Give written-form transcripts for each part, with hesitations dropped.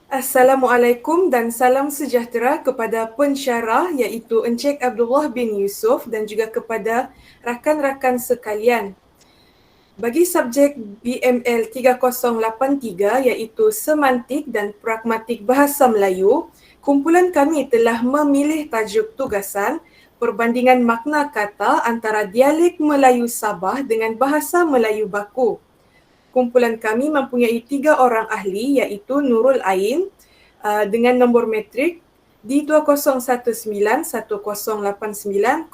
Assalamualaikum dan salam sejahtera kepada pensyarah iaitu Encik Abdullah bin Yusuf dan juga kepada rakan-rakan sekalian. Bagi subjek BML 3083 iaitu Semantik dan Pragmatik Bahasa Melayu, kumpulan kami telah memilih tajuk tugasan perbandingan makna kata antara dialek Melayu Sabah dengan bahasa Melayu Baku. Kumpulan kami mempunyai 3 orang ahli iaitu Nurul Ain dengan nombor metrik D2091089-096,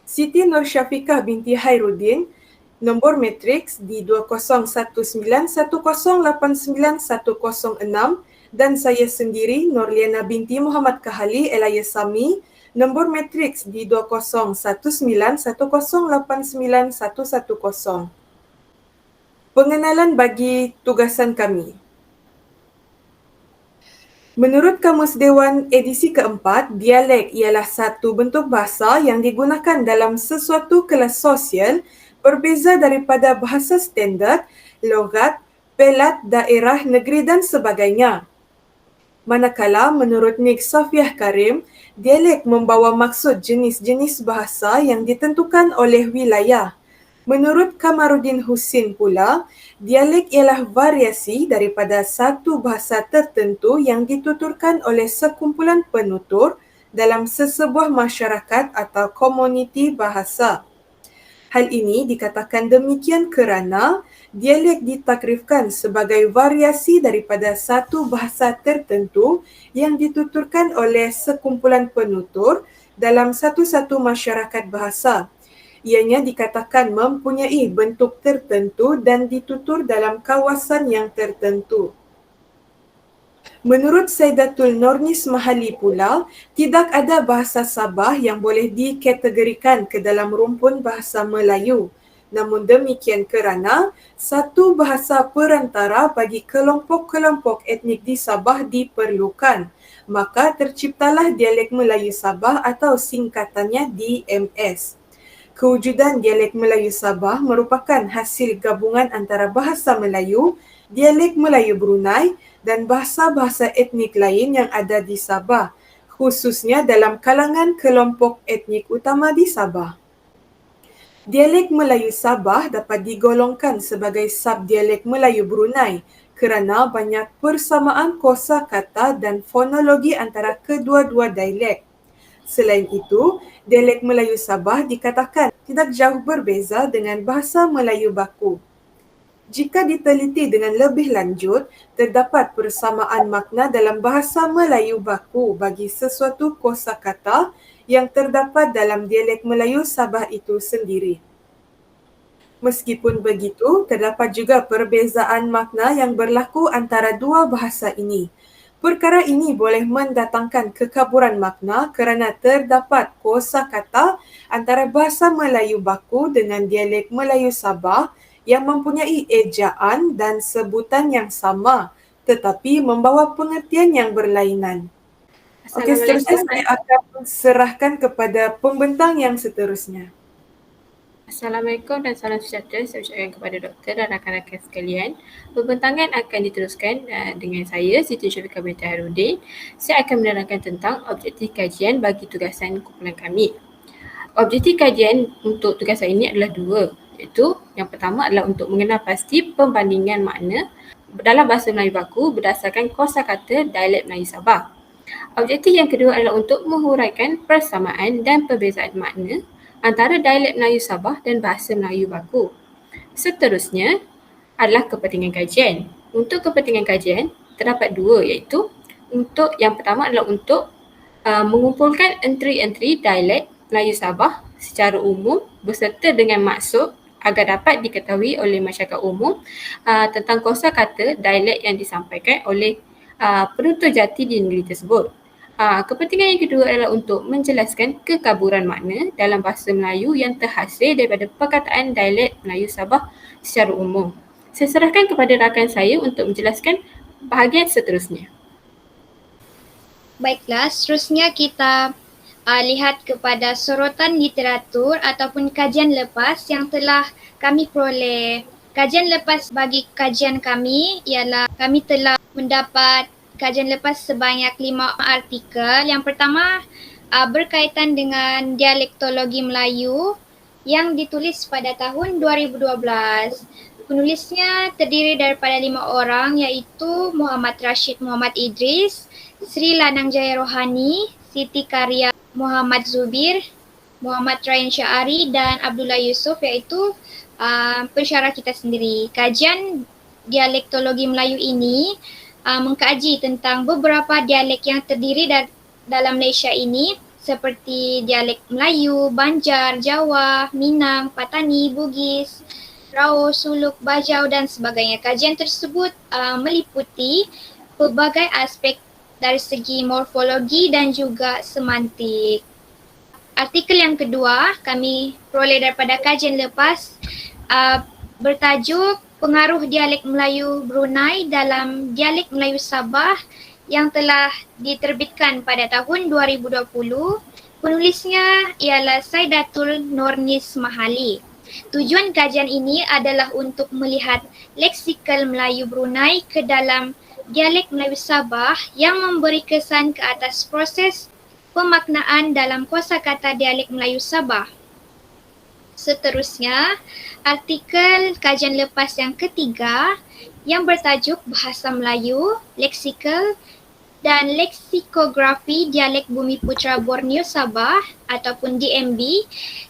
Siti Nur Syafiqah binti Hairuddin, nombor matriks D20911089106 dan saya sendiri Nurliana binti Muhammad Kahali alias Sami, nombor matriks D20191089110. Pengenalan bagi tugasan kami. Menurut Kamus Dewan edisi keempat, dialek ialah satu bentuk bahasa yang digunakan dalam sesuatu kelas sosial berbeza daripada bahasa standard, logat, pelat, daerah, negeri dan sebagainya. Manakala menurut Nik Safiah Karim, dialek membawa maksud jenis-jenis bahasa yang ditentukan oleh wilayah. Menurut Kamaruddin Husin pula, dialek ialah variasi daripada satu bahasa tertentu yang dituturkan oleh sekumpulan penutur dalam sesebuah masyarakat atau komuniti bahasa. Hal ini dikatakan demikian kerana dialek ditakrifkan sebagai variasi daripada satu bahasa tertentu yang dituturkan oleh sekumpulan penutur dalam satu-satu masyarakat bahasa. Ianya dikatakan mempunyai bentuk tertentu dan ditutur dalam kawasan yang tertentu. Menurut Saidatul Nurnis Mahali pula, tidak ada bahasa Sabah yang boleh dikategorikan ke dalam rumpun bahasa Melayu. Namun demikian kerana satu bahasa perantara bagi kelompok-kelompok etnik di Sabah diperlukan, maka terciptalah dialek Melayu Sabah atau singkatannya DMS. Kewujudan dialek Melayu Sabah merupakan hasil gabungan antara bahasa Melayu, dialek Melayu Brunei dan bahasa-bahasa etnik lain yang ada di Sabah, khususnya dalam kalangan kelompok etnik utama di Sabah. Dialek Melayu Sabah dapat digolongkan sebagai subdialek Melayu Brunei kerana banyak persamaan kosakata dan fonologi antara kedua-dua dialek. Selain itu, dialek Melayu Sabah dikatakan tidak jauh berbeza dengan bahasa Melayu Baku. Jika diteliti dengan lebih lanjut, terdapat persamaan makna dalam bahasa Melayu Baku bagi sesuatu kosakata yang terdapat dalam dialek Melayu Sabah itu sendiri. Meskipun begitu, terdapat juga perbezaan makna yang berlaku antara dua bahasa ini. Perkara ini boleh mendatangkan kekaburan makna kerana terdapat kosakata antara bahasa Melayu Baku dengan dialek Melayu Sabah yang mempunyai ejaan dan sebutan yang sama tetapi membawa pengertian yang berlainan. Okey, seterusnya saya akan serahkan kepada pembentang yang seterusnya. Assalamualaikum dan salam sejahtera saya ucapkan kepada doktor dan rakan-rakan sekalian. Pembentangan akan diteruskan dengan saya, Siti Syafiqah binti Hairuddin. Saya akan menerangkan tentang objektif kajian bagi tugasan kumpulan kami. Objektif kajian untuk tugasan ini adalah dua, iaitu yang pertama adalah untuk mengenal pasti perbandingan makna dalam bahasa Melayu Baku berdasarkan kosakata dialek Melayu Sabah. Objektif yang kedua adalah untuk menghuraikan persamaan dan perbezaan makna antara dialek Melayu Sabah dan bahasa Melayu Baku. Seterusnya adalah kepentingan kajian. Untuk kepentingan kajian terdapat dua, iaitu untuk yang pertama adalah untuk mengumpulkan entry-entry dialek Melayu Sabah secara umum berserta dengan maksud agar dapat diketahui oleh masyarakat umum tentang kosakata dialek yang disampaikan oleh penutur jati di negeri tersebut. Kepentingan yang kedua adalah untuk menjelaskan kekaburan makna dalam bahasa Melayu yang terhasil daripada perkataan dialek Melayu Sabah secara umum. Saya serahkan kepada rakan saya untuk menjelaskan bahagian seterusnya. Baiklah, seterusnya kita lihat kepada sorotan literatur ataupun kajian lepas yang telah kami peroleh Kajian lepas bagi kajian kami ialah kami telah mendapat kajian lepas sebanyak 5 artikel. Yang pertama berkaitan dengan dialektologi Melayu yang ditulis pada tahun 2012. Penulisnya terdiri daripada 5 orang iaitu Muhammad Rashid Muhammad Idris, Sri Lanang Jaya Rohani, Siti Karya Muhammad Zubir, Muhammad Ryan Syahari dan Abdullah Yusof iaitu pensyarah kita sendiri. Kajian dialektologi Melayu ini mengkaji tentang beberapa dialek yang terdiri dalam Malaysia ini seperti dialek Melayu, Banjar, Jawa, Minang, Patani, Bugis, Rao, Suluk, Bajau dan sebagainya. Kajian tersebut meliputi pelbagai aspek dari segi morfologi dan juga semantik. Artikel yang kedua kami peroleh daripada kajian lepas bertajuk Pengaruh Dialek Melayu Brunei dalam Dialek Melayu Sabah yang telah diterbitkan pada tahun 2020. Penulisnya ialah Saidatul Nurnis Mahali. Tujuan kajian ini adalah untuk melihat leksikal Melayu Brunei ke dalam dialek Melayu Sabah yang memberi kesan ke atas proses pemaknaan dalam kosakata dialek Melayu Sabah. Seterusnya, artikel kajian lepas yang ketiga yang bertajuk Bahasa Melayu, Leksikal dan Leksikografi Dialek Bumiputra Borneo Sabah ataupun DMB,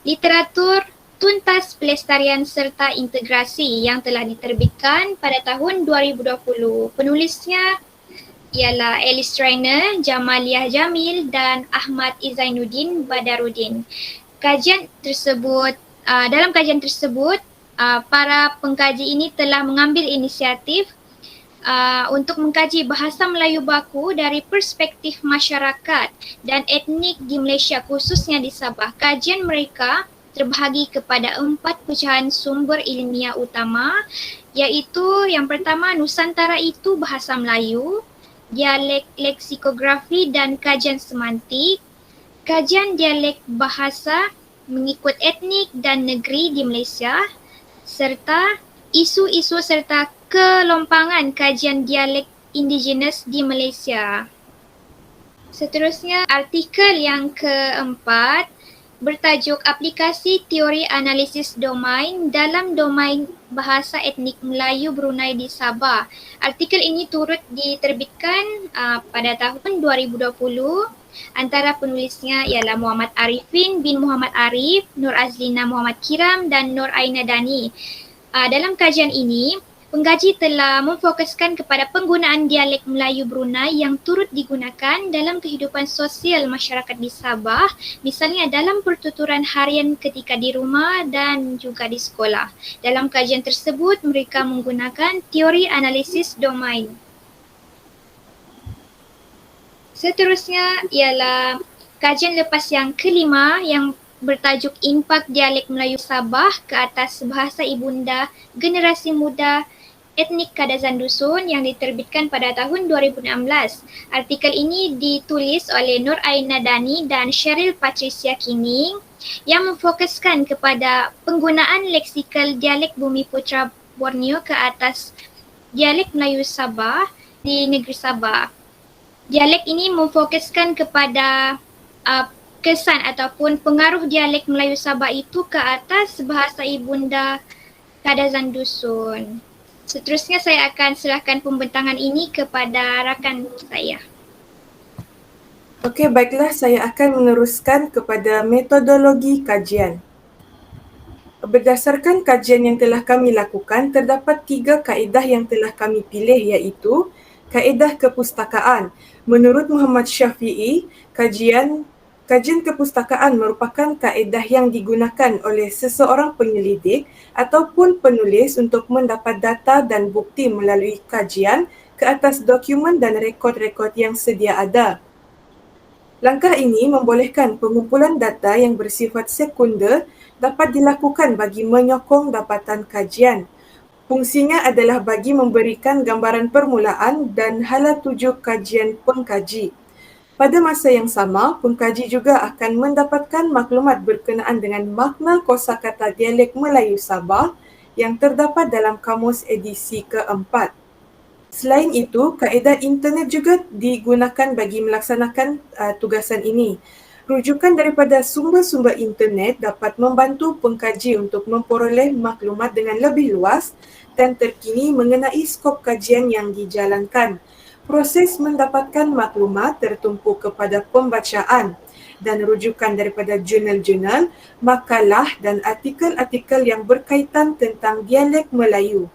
Literatur Tuntas Pelestarian serta Integrasi yang telah diterbitkan pada tahun 2020. Penulisnya ialah Alice Trainer, Jamaliah Jamil dan Ahmad Izainuddin Badarudin. Dalam kajian tersebut, para pengkaji ini telah mengambil inisiatif untuk mengkaji bahasa Melayu baku dari perspektif masyarakat dan etnik di Malaysia khususnya di Sabah. Kajian mereka terbahagi kepada 4 pecahan sumber ilmiah utama iaitu yang pertama Nusantara itu Bahasa Melayu, dialek leksikografi dan kajian semantik, kajian dialek bahasa mengikut etnik dan negeri di Malaysia, serta isu-isu serta kelompangan kajian dialek indigenous di Malaysia. Seterusnya, artikel yang keempat bertajuk Aplikasi Teori Analisis Domain dalam Domain Bahasa Etnik Melayu Brunei di Sabah. Artikel ini turut diterbitkan pada tahun 2020. Antara penulisnya ialah Muhammad Arifin bin Muhammad Arif, Nur Azlina Muhammad Kiram dan Nur Aina Dani. Dalam kajian ini, pengkaji telah memfokuskan kepada penggunaan dialek Melayu Brunei yang turut digunakan dalam kehidupan sosial masyarakat di Sabah, misalnya dalam pertuturan harian ketika di rumah dan juga di sekolah. Dalam kajian tersebut, mereka menggunakan teori analisis domain. Seterusnya ialah kajian lepas yang kelima yang bertajuk Impak Dialek Melayu Sabah ke atas Bahasa Ibunda Generasi Muda Etnik Kadazan Dusun yang diterbitkan pada tahun 2016. Artikel ini ditulis oleh Nur Aina Dani dan Cheryl Patricia Kining yang memfokuskan kepada penggunaan leksikal dialek Bumiputra Borneo ke atas dialek Melayu Sabah di negeri Sabah. Dialek ini memfokuskan kepada kesan ataupun pengaruh dialek Melayu Sabah itu ke atas bahasa ibunda Kadazan Dusun. Seterusnya saya akan serahkan pembentangan ini kepada rakan saya. Okey, baiklah, saya akan meneruskan kepada metodologi kajian. Berdasarkan kajian yang telah kami lakukan, terdapat 3 kaedah yang telah kami pilih iaitu kaedah kepustakaan. Menurut Muhammad Syafi'i, kajian kepustakaan merupakan kaedah yang digunakan oleh seseorang penyelidik ataupun penulis untuk mendapat data dan bukti melalui kajian ke atas dokumen dan rekod-rekod yang sedia ada. Langkah ini membolehkan pengumpulan data yang bersifat sekunder dapat dilakukan bagi menyokong dapatan kajian. Fungsinya adalah bagi memberikan gambaran permulaan dan hala tuju kajian pengkaji. Pada masa yang sama, pengkaji juga akan mendapatkan maklumat berkenaan dengan makna kosakata dialek Melayu Sabah yang terdapat dalam kamus edisi keempat. Selain itu, kaedah internet juga digunakan bagi melaksanakan tugasan ini. Rujukan daripada sumber-sumber internet dapat membantu pengkaji untuk memperoleh maklumat dengan lebih luas dan terkini mengenai skop kajian yang dijalankan. Proses mendapatkan maklumat tertumpu kepada pembacaan dan rujukan daripada jurnal-jurnal, makalah dan artikel-artikel yang berkaitan tentang dialek Melayu.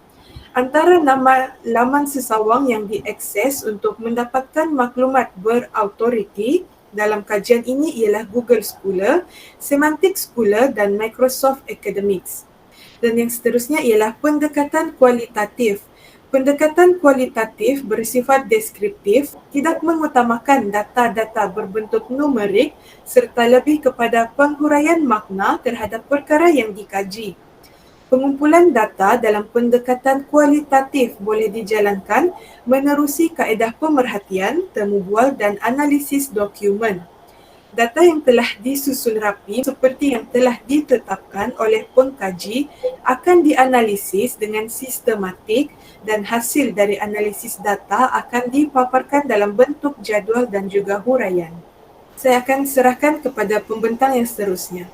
Antara nama laman sesawang yang diakses untuk mendapatkan maklumat berautoriti dalam kajian ini ialah Google Scholar, Semantic Scholar dan Microsoft Academics. Dan yang seterusnya ialah pendekatan kualitatif. Pendekatan kualitatif bersifat deskriptif, tidak mengutamakan data-data berbentuk numerik serta lebih kepada penghuraian makna terhadap perkara yang dikaji. Pengumpulan data dalam pendekatan kualitatif boleh dijalankan menerusi kaedah pemerhatian, temu bual dan analisis dokumen. Data yang telah disusun rapi seperti yang telah ditetapkan oleh pengkaji akan dianalisis dengan sistematik dan hasil dari analisis data akan dipaparkan dalam bentuk jadual dan juga huraian. Saya akan serahkan kepada pembentang yang seterusnya.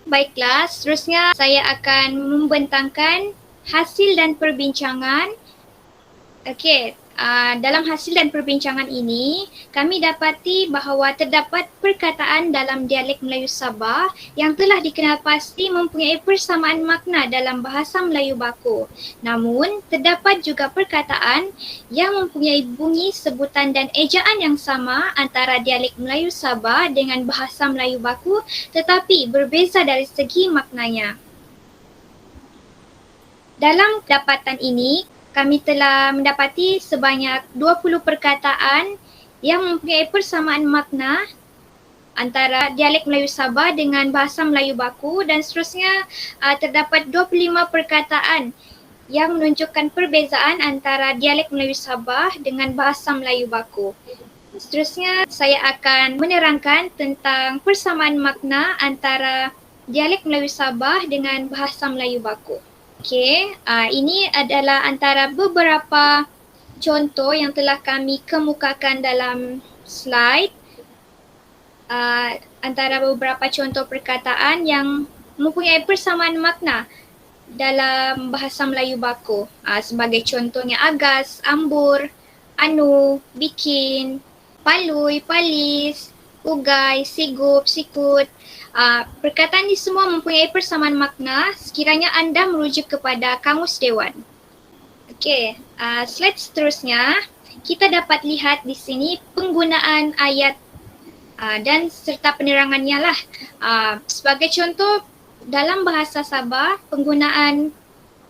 Baiklah, seterusnya saya akan membentangkan hasil dan perbincangan. Okey, dalam hasil dan perbincangan ini, kami dapati bahawa terdapat perkataan dalam dialek Melayu Sabah yang telah dikenal pasti mempunyai persamaan makna dalam bahasa Melayu baku. Namun, terdapat juga perkataan yang mempunyai bunyi, sebutan dan ejaan yang sama antara dialek Melayu Sabah dengan bahasa Melayu baku tetapi berbeza dari segi maknanya. Dalam dapatan ini, kami telah mendapati sebanyak 20 perkataan yang mempunyai persamaan makna antara dialek Melayu Sabah dengan bahasa Melayu baku dan seterusnya terdapat 25 perkataan yang menunjukkan perbezaan antara dialek Melayu Sabah dengan bahasa Melayu baku. Seterusnya saya akan menerangkan tentang persamaan makna antara dialek Melayu Sabah dengan bahasa Melayu baku. Okey, ini adalah antara beberapa contoh yang telah kami kemukakan dalam slide. Antara beberapa contoh perkataan yang mempunyai persamaan makna dalam bahasa Melayu baku. Sebagai contohnya agas, ambur, anu, bikin, palui, palis, ugai, sigup, sikut. Perkataan ini semua mempunyai persamaan makna sekiranya anda merujuk kepada Kamus Dewan. Okey, slide seterusnya kita dapat lihat di sini penggunaan ayat dan serta penerangannya lah. Sebagai contoh, dalam bahasa Sabah, penggunaan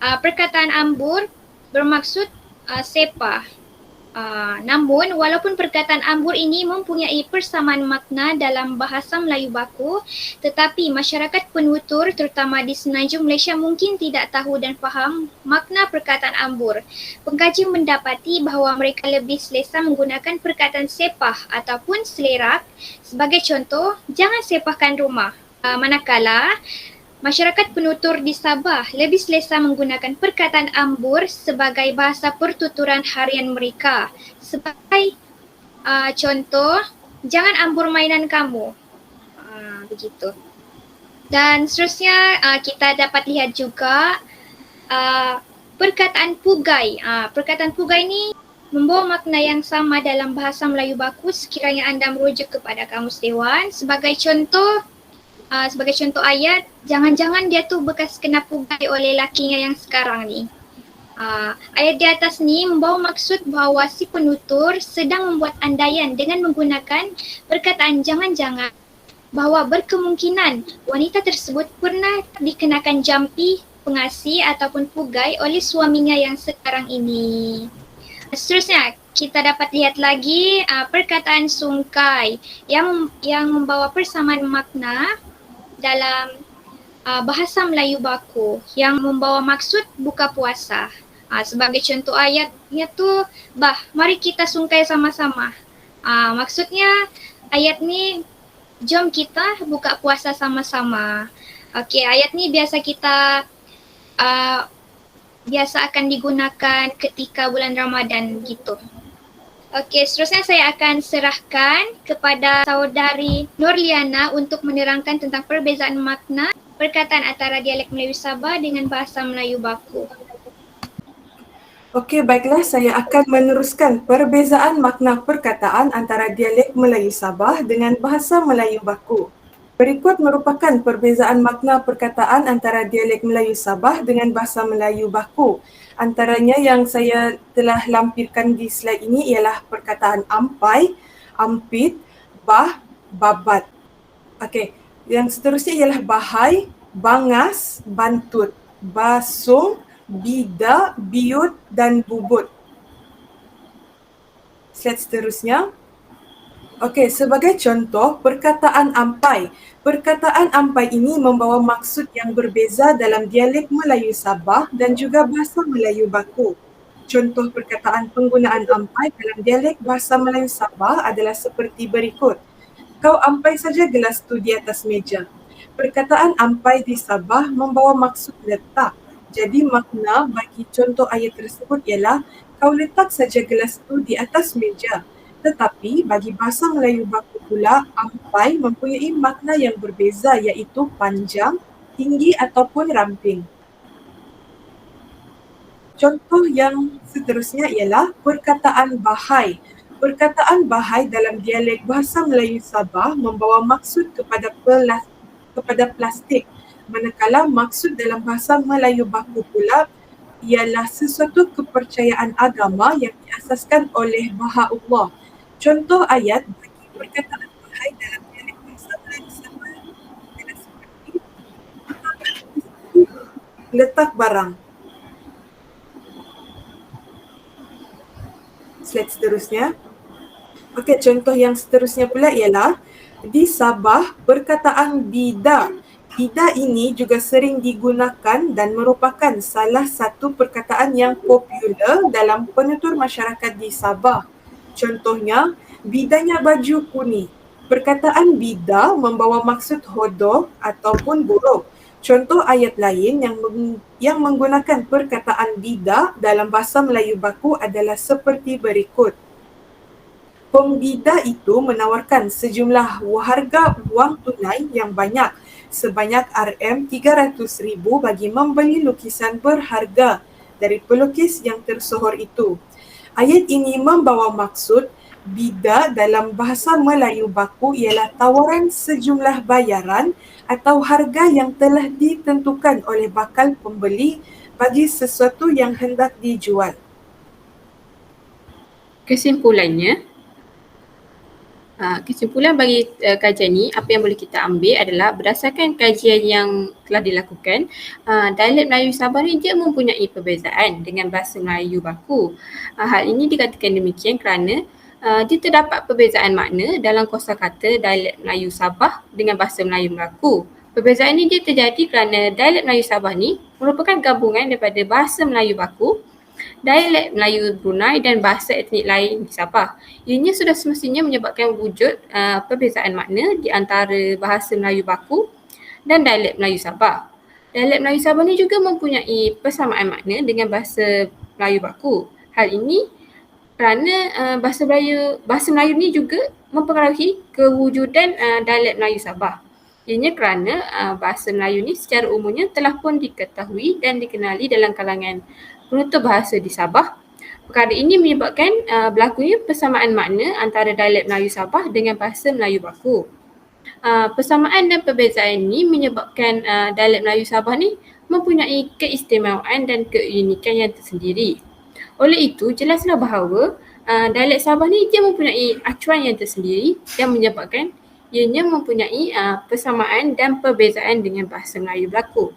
perkataan ambur bermaksud sepah. Namun, walaupun perkataan ambur ini mempunyai persamaan makna dalam bahasa Melayu baku, tetapi masyarakat penutur terutama di Semenanjung Malaysia mungkin tidak tahu dan faham makna perkataan ambur. Pengkaji mendapati bahawa mereka lebih selesa menggunakan perkataan sepah ataupun selerak. Sebagai contoh, jangan sepahkan rumah. Manakala masyarakat penutur di Sabah lebih selesa menggunakan perkataan ambur sebagai bahasa pertuturan harian mereka. Sebagai contoh, jangan ambur mainan kamu. Begitu. Dan seterusnya kita dapat lihat juga perkataan pugai. Perkataan pugai ini membawa makna yang sama dalam bahasa Melayu baku sekiranya anda merujuk kepada Kamus Dewan. Sebagai contoh ayat, jangan-jangan dia tu bekas kena pugai oleh lakinya yang sekarang ni. Ayat di atas ni membawa maksud bahawa si penutur sedang membuat andaian dengan menggunakan perkataan jangan-jangan bahawa berkemungkinan wanita tersebut pernah dikenakan jampi, pengasih ataupun pugai oleh suaminya yang sekarang ini. Seterusnya, kita dapat lihat lagi perkataan sungkai yang membawa persamaan makna dalam bahasa Melayu baku yang membawa maksud buka puasa. Sebagai contoh ayatnya tu, mari kita sungkai sama-sama. Maksudnya ayat ni, jom kita buka puasa sama-sama. Okey, ayat ni biasa kita biasa akan digunakan ketika bulan Ramadan gitu. Okey, seterusnya saya akan serahkan kepada saudari Nurliana untuk menerangkan tentang perbezaan makna perkataan antara dialek Melayu Sabah dengan bahasa Melayu baku. Okey, baiklah, saya akan meneruskan perbezaan makna perkataan antara dialek Melayu Sabah dengan bahasa Melayu baku. Berikut merupakan perbezaan makna perkataan antara dialek Melayu Sabah dengan bahasa Melayu baku. Antaranya yang saya telah lampirkan di slide ini ialah perkataan ampai, ampit, bah, babat. Okey, yang seterusnya ialah bahai, bangas, bantut, basung, bida, biut dan bubut. Slide seterusnya. Okey, sebagai contoh, perkataan ampai. Perkataan ampai ini membawa maksud yang berbeza dalam dialek Melayu Sabah dan juga bahasa Melayu baku. Contoh perkataan penggunaan ampai dalam dialek bahasa Melayu Sabah adalah seperti berikut. Kau ampai saja gelas tu di atas meja. Perkataan ampai di Sabah membawa maksud letak. Jadi makna bagi contoh ayat tersebut ialah kau letak saja gelas tu di atas meja. Tetapi bagi bahasa Melayu baku pula, ampai mempunyai makna yang berbeza iaitu panjang, tinggi ataupun ramping. Contoh yang seterusnya ialah perkataan bahai. Perkataan bahai dalam dialek bahasa Melayu Sabah membawa maksud kepada plastik, manakala maksud dalam bahasa Melayu baku pula ialah sesuatu kepercayaan agama yang diasaskan oleh Baha'u'llah. Contoh ayat bagi perkataan bahai dalam dialek bahasa Melayu Sabah adalah seperti letak barang. Slide seterusnya. Okey, contoh yang seterusnya pula ialah di Sabah perkataan bida. Bida ini juga sering digunakan dan merupakan salah satu perkataan yang popular dalam penutur masyarakat di Sabah. Contohnya, bidanya baju kuning. Perkataan bida membawa maksud hodoh ataupun buruk. Contoh ayat lain yang menggunakan perkataan bida dalam bahasa Melayu baku adalah seperti berikut. Pembida itu menawarkan sejumlah harga wang tunai yang banyak sebanyak RM300,000 bagi membeli lukisan berharga dari pelukis yang tersohor itu. Ayat ini membawa maksud bida dalam bahasa Melayu baku ialah tawaran sejumlah bayaran atau harga yang telah ditentukan oleh bakal pembeli bagi sesuatu yang hendak dijual. Kesimpulan bagi kajian ni, apa yang boleh kita ambil adalah berdasarkan kajian yang telah dilakukan, dialek Melayu Sabah ni dia mempunyai perbezaan dengan bahasa Melayu baku. Hal ini dikatakan demikian kerana dia terdapat perbezaan makna dalam kosakata dialek Melayu Sabah dengan bahasa Melayu baku. Perbezaan ini dia terjadi kerana dialek Melayu Sabah ni merupakan gabungan daripada bahasa Melayu baku, dialek Melayu Brunei dan bahasa etnik lain di Sabah. Ianya sudah semestinya menyebabkan wujud perbezaan makna di antara bahasa Melayu baku dan dialek Melayu Sabah. Dialek Melayu Sabah ni juga mempunyai persamaan makna dengan bahasa Melayu baku. Hal ini kerana bahasa Melayu ni juga mempengaruhi kewujudan dialek Melayu Sabah. Ianya kerana bahasa Melayu ni secara umumnya telah pun diketahui dan dikenali dalam kalangan penutur bahasa di Sabah. Perkara ini menyebabkan berlakunya persamaan makna antara dialek Melayu Sabah dengan bahasa Melayu baku. Persamaan dan perbezaan ini menyebabkan dialek Melayu Sabah ni mempunyai keistimewaan dan keunikan yang tersendiri. Oleh itu, jelaslah bahawa dialek Sabah ni dia mempunyai acuan yang tersendiri yang menyebabkan ianya mempunyai persamaan dan perbezaan dengan bahasa Melayu baku.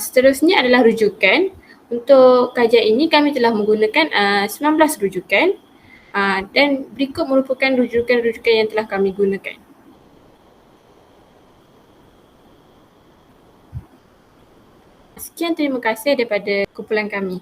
Seterusnya adalah rujukan. Untuk kajian ini kami telah menggunakan 19 rujukan dan berikut merupakan rujukan-rujukan yang telah kami gunakan. Sekian, terima kasih daripada kumpulan kami.